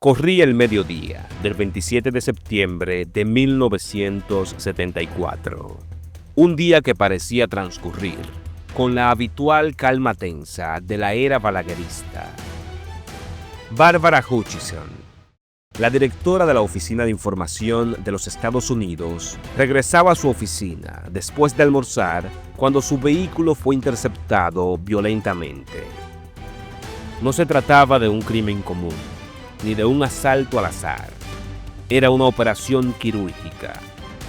Corría el mediodía del 27 de septiembre de 1974, un día que parecía transcurrir con la habitual calma tensa de la era balaguerista. Barbara Hutchison, la directora de la Oficina de Información de los Estados Unidos, regresaba a su oficina después de almorzar cuando su vehículo fue interceptado violentamente. No se trataba de un crimen común, ni de un asalto al azar. Era una operación quirúrgica,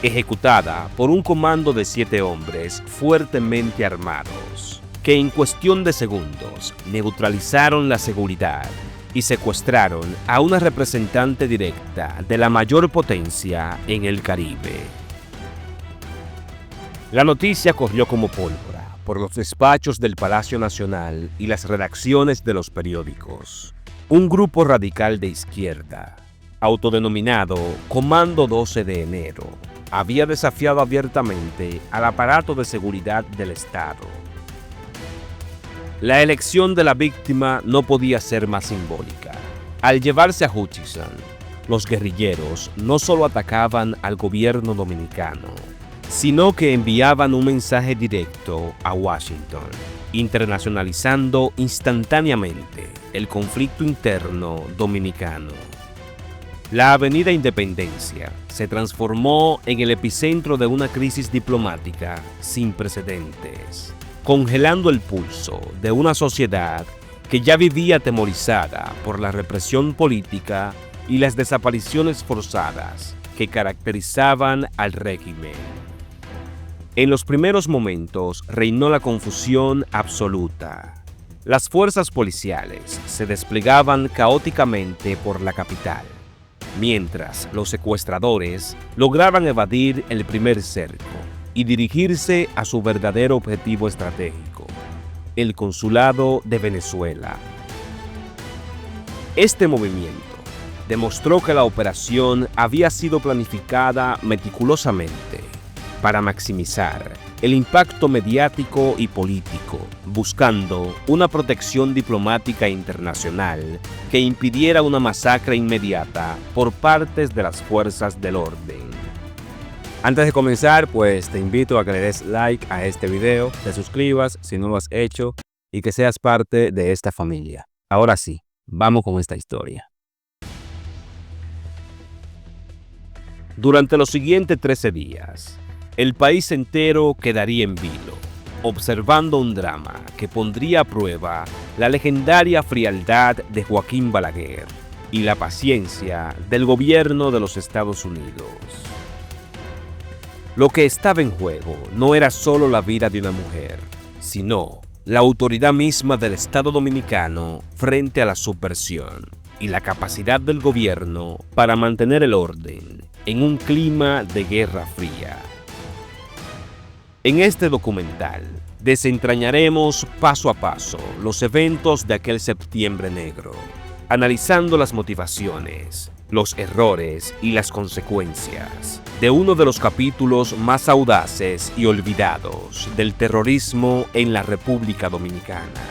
ejecutada por un comando de 7 hombres fuertemente armados, que en cuestión de segundos neutralizaron la seguridad y secuestraron a una representante directa de la mayor potencia en el Caribe. La noticia corrió como pólvora por los despachos del Palacio Nacional y las redacciones de los periódicos. Un grupo radical de izquierda, autodenominado Comando 12 de Enero, había desafiado abiertamente al aparato de seguridad del Estado. La elección de la víctima no podía ser más simbólica. Al llevarse a Hutchison, los guerrilleros no solo atacaban al gobierno dominicano, sino que enviaban un mensaje directo a Washington, internacionalizando instantáneamente el conflicto interno dominicano. La Avenida Independencia se transformó en el epicentro de una crisis diplomática sin precedentes, congelando el pulso de una sociedad que ya vivía atemorizada por la represión política y las desapariciones forzadas que caracterizaban al régimen. En los primeros momentos reinó la confusión absoluta. Las fuerzas policiales se desplegaban caóticamente por la capital, mientras los secuestradores lograban evadir el primer cerco y dirigirse a su verdadero objetivo estratégico, el consulado de Venezuela. Este movimiento demostró que la operación había sido planificada meticulosamente para maximizar el impacto mediático y político, buscando una protección diplomática internacional que impidiera una masacre inmediata por partes de las fuerzas del orden. Antes de comenzar, pues te invito a que le des like a este video, te suscribas si no lo has hecho y que seas parte de esta familia. Ahora sí, vamos con esta historia. Durante los siguientes 13 días, el país entero quedaría en vilo, observando un drama que pondría a prueba la legendaria frialdad de Joaquín Balaguer y la paciencia del gobierno de los Estados Unidos. Lo que estaba en juego no era solo la vida de una mujer, sino la autoridad misma del Estado dominicano frente a la subversión y la capacidad del gobierno para mantener el orden en un clima de guerra fría. En este documental desentrañaremos paso a paso los eventos de aquel septiembre negro, analizando las motivaciones, los errores y las consecuencias de uno de los capítulos más audaces y olvidados del terrorismo en la República Dominicana.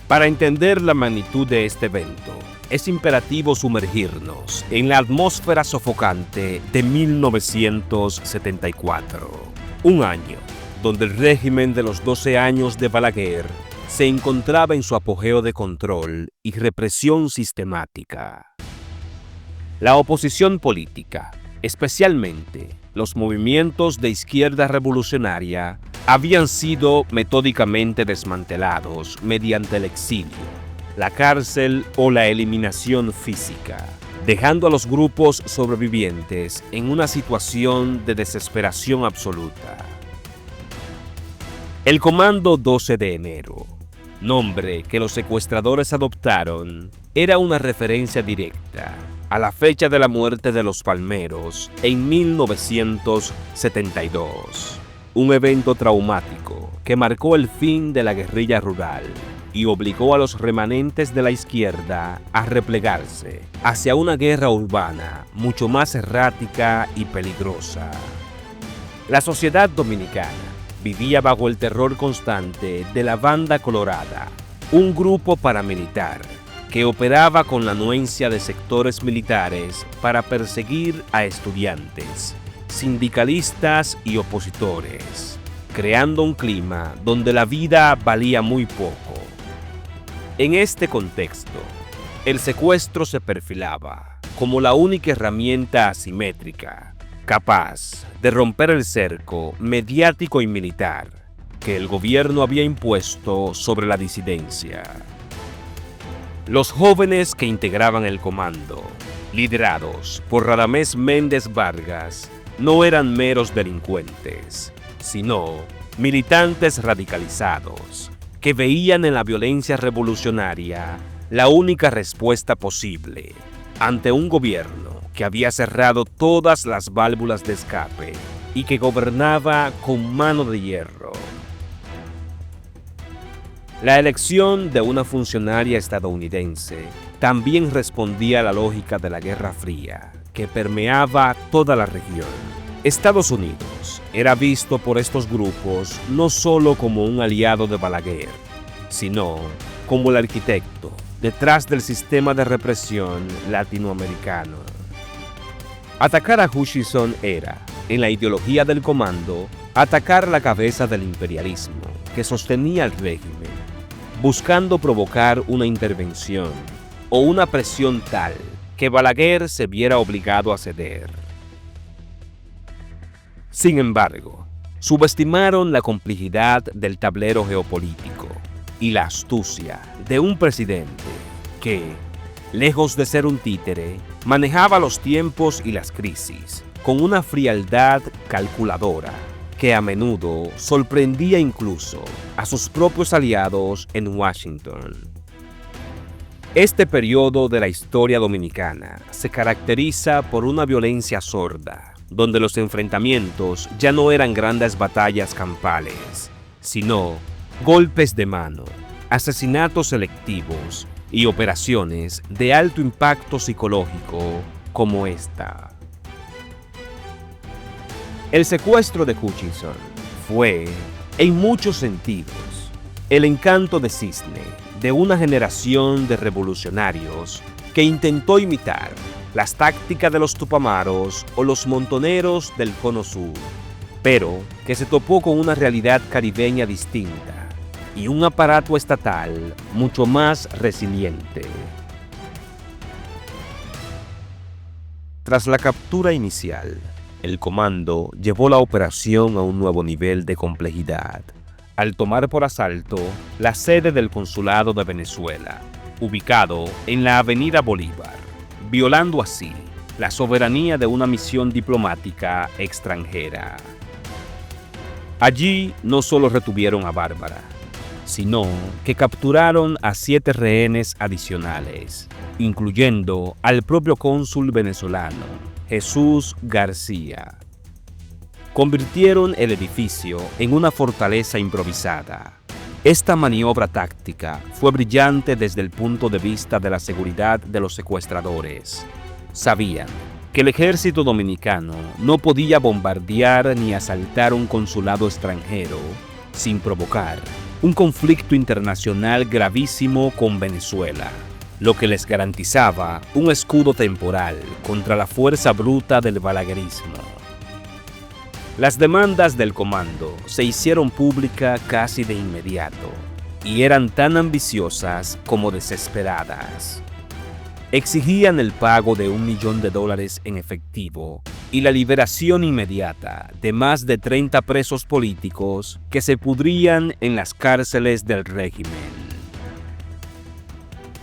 Para entender la magnitud de este evento, es imperativo sumergirnos en la atmósfera sofocante de 1974, un año donde el régimen de los 12 años de Balaguer se encontraba en su apogeo de control y represión sistemática. La oposición política, especialmente los movimientos de izquierda revolucionaria, habían sido metódicamente desmantelados mediante el exilio, la cárcel o la eliminación física, dejando a los grupos sobrevivientes en una situación de desesperación absoluta. El Comando 12 de Enero, nombre que los secuestradores adoptaron, era una referencia directa a la fecha de la muerte de los palmeros en 1972, un evento traumático que marcó el fin de la guerrilla rural y obligó a los remanentes de la izquierda a replegarse hacia una guerra urbana mucho más errática y peligrosa. La sociedad dominicana vivía bajo el terror constante de la Banda Colorada, un grupo paramilitar que operaba con la anuencia de sectores militares para perseguir a estudiantes, sindicalistas y opositores, creando un clima donde la vida valía muy poco. En este contexto, el secuestro se perfilaba como la única herramienta asimétrica capaz de romper el cerco mediático y militar que el gobierno había impuesto sobre la disidencia. Los jóvenes que integraban el comando, liderados por Radamés Méndez Vargas, no eran meros delincuentes, sino militantes radicalizados que veían en la violencia revolucionaria la única respuesta posible ante un gobierno que había cerrado todas las válvulas de escape y que gobernaba con mano de hierro. La elección de una funcionaria estadounidense también respondía a la lógica de la Guerra Fría, que permeaba toda la región. Estados Unidos era visto por estos grupos no solo como un aliado de Balaguer, sino como el arquitecto detrás del sistema de represión latinoamericano. Atacar a Hutchison era, en la ideología del comando, atacar la cabeza del imperialismo que sostenía el régimen, buscando provocar una intervención o una presión tal que Balaguer se viera obligado a ceder. Sin embargo, subestimaron la complejidad del tablero geopolítico y la astucia de un presidente que, lejos de ser un títere, manejaba los tiempos y las crisis con una frialdad calculadora que a menudo sorprendía incluso a sus propios aliados en Washington. Este periodo de la historia dominicana se caracteriza por una violencia sorda, donde los enfrentamientos ya no eran grandes batallas campales, sino golpes de mano, asesinatos selectivos y operaciones de alto impacto psicológico como esta. El secuestro de Hutchison fue, en muchos sentidos, el encanto de cisne de una generación de revolucionarios que intentó imitar las tácticas de los tupamaros o los montoneros del Cono Sur, pero que se topó con una realidad caribeña distinta y un aparato estatal mucho más resiliente. Tras la captura inicial, el comando llevó la operación a un nuevo nivel de complejidad, al tomar por asalto la sede del Consulado de Venezuela, ubicado en la Avenida Bolívar, violando así la soberanía de una misión diplomática extranjera. Allí no solo retuvieron a Bárbara, sino que capturaron a 7 rehenes adicionales, incluyendo al propio cónsul venezolano, Jesús García. Convirtieron el edificio en una fortaleza improvisada. Esta maniobra táctica fue brillante desde el punto de vista de la seguridad de los secuestradores. Sabían que el ejército dominicano no podía bombardear ni asaltar un consulado extranjero sin provocar un conflicto internacional gravísimo con Venezuela, lo que les garantizaba un escudo temporal contra la fuerza bruta del balaguerismo. Las demandas del comando se hicieron públicas casi de inmediato y eran tan ambiciosas como desesperadas. Exigían el pago de $1 millón en efectivo y la liberación inmediata de más de 30 presos políticos que se pudrían en las cárceles del régimen.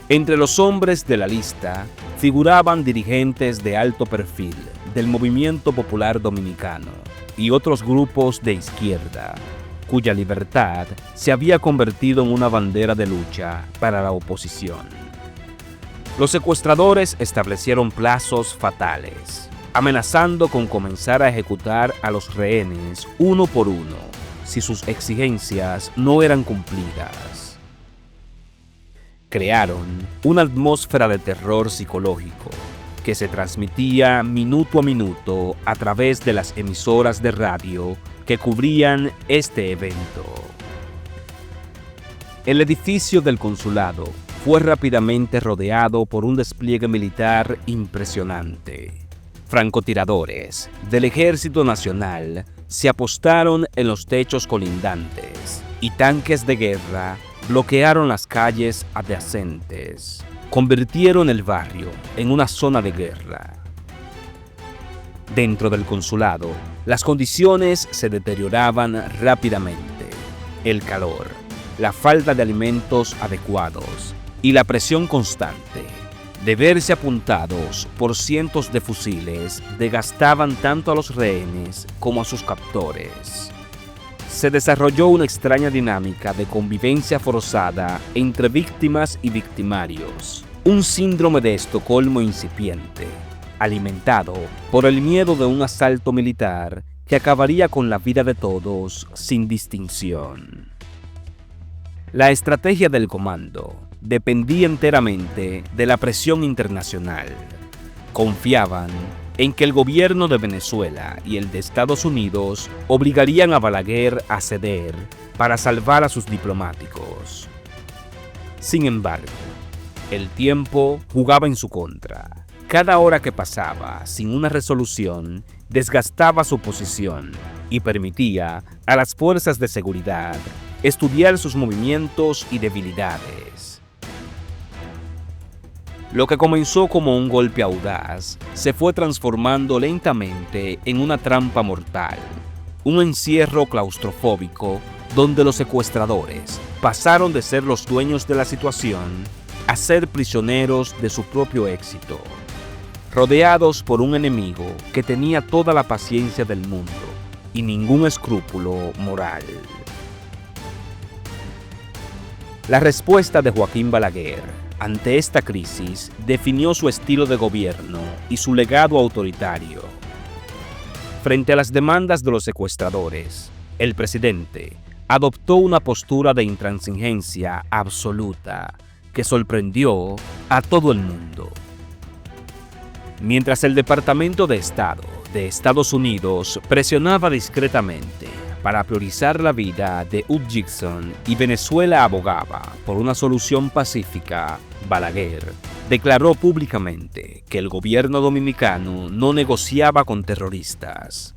Entre los hombres de la lista figuraban dirigentes de alto perfil del Movimiento Popular Dominicano y otros grupos de izquierda, cuya libertad se había convertido en una bandera de lucha para la oposición. Los secuestradores establecieron plazos fatales, amenazando con comenzar a ejecutar a los rehenes uno por uno si sus exigencias no eran cumplidas. Crearon una atmósfera de terror psicológico que se transmitía minuto a minuto a través de las emisoras de radio que cubrían este evento. El edificio del consulado fue rápidamente rodeado por un despliegue militar impresionante. Francotiradores del Ejército Nacional se apostaron en los techos colindantes y tanques de guerra bloquearon las calles adyacentes. Convirtieron el barrio en una zona de guerra. Dentro del consulado, las condiciones se deterioraban rápidamente. El calor, la falta de alimentos adecuados y la presión constante de verse apuntados por cientos de fusiles desgastaban tanto a los rehenes como a sus captores. Se desarrolló una extraña dinámica de convivencia forzada entre víctimas y victimarios, un síndrome de Estocolmo incipiente, alimentado por el miedo de un asalto militar que acabaría con la vida de todos sin distinción. La estrategia del comando dependía enteramente de la presión internacional. Confiaban en que el gobierno de Venezuela y el de Estados Unidos obligarían a Balaguer a ceder para salvar a sus diplomáticos. Sin embargo, el tiempo jugaba en su contra. Cada hora que pasaba sin una resolución desgastaba su posición y permitía a las fuerzas de seguridad estudiar sus movimientos y debilidades. Lo que comenzó como un golpe audaz se fue transformando lentamente en una trampa mortal, un encierro claustrofóbico donde los secuestradores pasaron de ser los dueños de la situación a ser prisioneros de su propio éxito, rodeados por un enemigo que tenía toda la paciencia del mundo y ningún escrúpulo moral. La respuesta de Joaquín Balaguer ante esta crisis definió su estilo de gobierno y su legado autoritario. Frente a las demandas de los secuestradores, el presidente adoptó una postura de intransigencia absoluta que sorprendió a todo el mundo. Mientras el Departamento de Estado de Estados Unidos presionaba discretamente para priorizar la vida de Hutchinson y Venezuela abogaba por una solución pacífica, Balaguer declaró públicamente que el gobierno dominicano no negociaba con terroristas.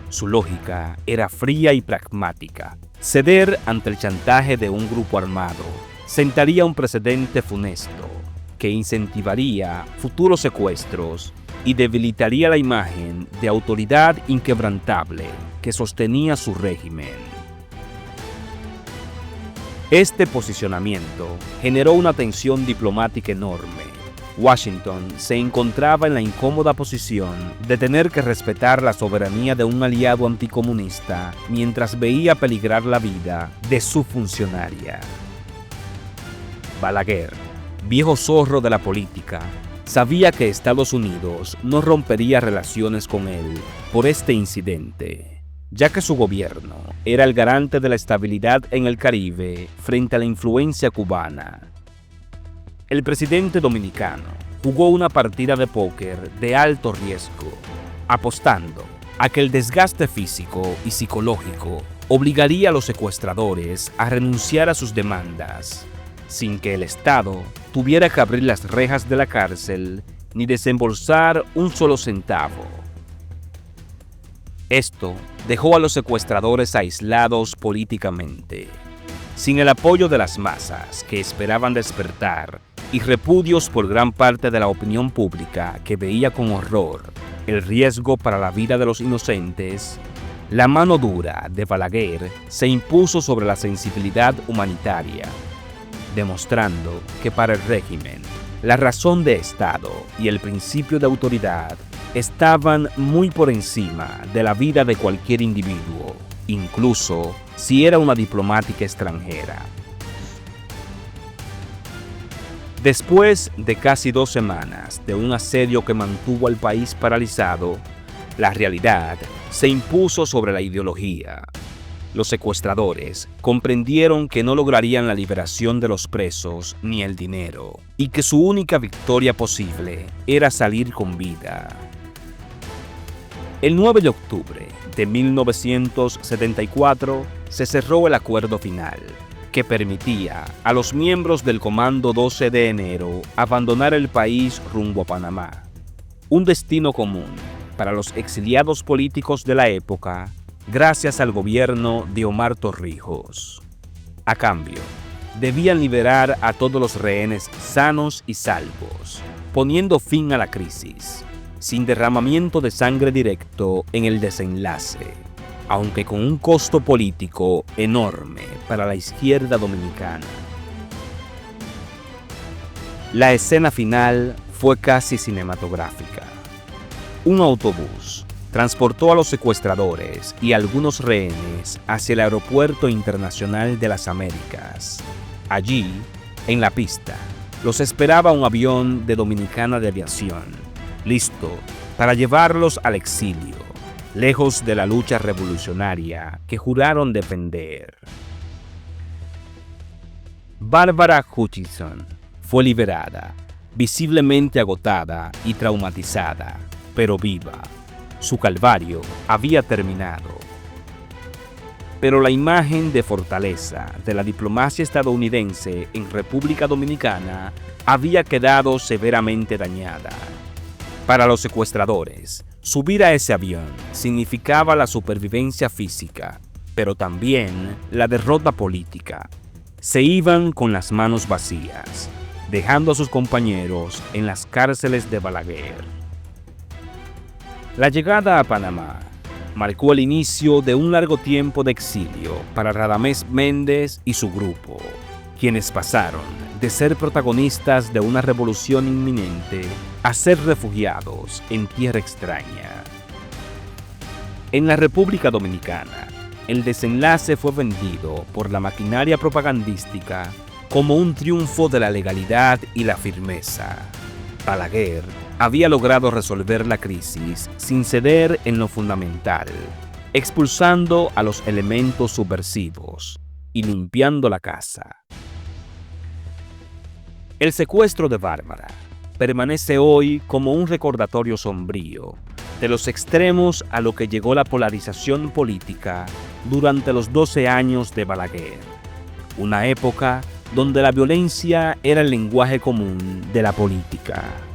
Su lógica era fría y pragmática. Ceder ante el chantaje de un grupo armado sentaría un precedente funesto que incentivaría futuros secuestros y debilitaría la imagen de autoridad inquebrantable que sostenía su régimen. Este posicionamiento generó una tensión diplomática enorme. Washington se encontraba en la incómoda posición de tener que respetar la soberanía de un aliado anticomunista mientras veía peligrar la vida de su funcionaria. Balaguer, viejo zorro de la política, sabía que Estados Unidos no rompería relaciones con él por este incidente, ya que su gobierno era el garante de la estabilidad en el Caribe frente a la influencia cubana. El presidente dominicano jugó una partida de póker de alto riesgo, apostando a que el desgaste físico y psicológico obligaría a los secuestradores a renunciar a sus demandas, sin que el Estado tuviera que abrir las rejas de la cárcel ni desembolsar un solo centavo. Esto dejó a los secuestradores aislados políticamente, sin el apoyo de las masas que esperaban despertar y repudios por gran parte de la opinión pública que veía con horror el riesgo para la vida de los inocentes. La mano dura de Balaguer se impuso sobre la sensibilidad humanitaria, demostrando que para el régimen, la razón de Estado y el principio de autoridad estaban muy por encima de la vida de cualquier individuo, incluso si era una diplomática extranjera. Después de casi 2 semanas de un asedio que mantuvo al país paralizado, la realidad se impuso sobre la ideología. Los secuestradores comprendieron que no lograrían la liberación de los presos ni el dinero, y que su única victoria posible era salir con vida. El 9 de octubre de 1974 se cerró el acuerdo final. que permitía a los miembros del Comando 12 de Enero abandonar el país rumbo a Panamá, un destino común para los exiliados políticos de la época gracias al gobierno de Omar Torrijos. A cambio, debían liberar a todos los rehenes sanos y salvos, poniendo fin a la crisis, sin derramamiento de sangre directo en el desenlace, aunque con un costo político enorme para la izquierda dominicana. La escena final fue casi cinematográfica. Un autobús transportó a los secuestradores y algunos rehenes hacia el Aeropuerto Internacional de las Américas. Allí, en la pista, los esperaba un avión de Dominicana de Aviación, listo para llevarlos al exilio, lejos de la lucha revolucionaria que juraron defender. Bárbara Hutchinson fue liberada, visiblemente agotada y traumatizada, pero viva. Su calvario había terminado. Pero la imagen de fortaleza de la diplomacia estadounidense en República Dominicana había quedado severamente dañada. Para los secuestradores, subir a ese avión significaba la supervivencia física, pero también la derrota política. Se iban con las manos vacías, dejando a sus compañeros en las cárceles de Balaguer. La llegada a Panamá marcó el inicio de un largo tiempo de exilio para Radamés Méndez y su grupo, quienes pasaron de ser protagonistas de una revolución inminente a ser refugiados en tierra extraña. En la República Dominicana, el desenlace fue vendido por la maquinaria propagandística como un triunfo de la legalidad y la firmeza. Balaguer había logrado resolver la crisis sin ceder en lo fundamental, expulsando a los elementos subversivos y limpiando la casa. El secuestro de Bárbara permanece hoy como un recordatorio sombrío de los extremos a lo que llegó la polarización política durante los 12 años de Balaguer, una época donde la violencia era el lenguaje común de la política.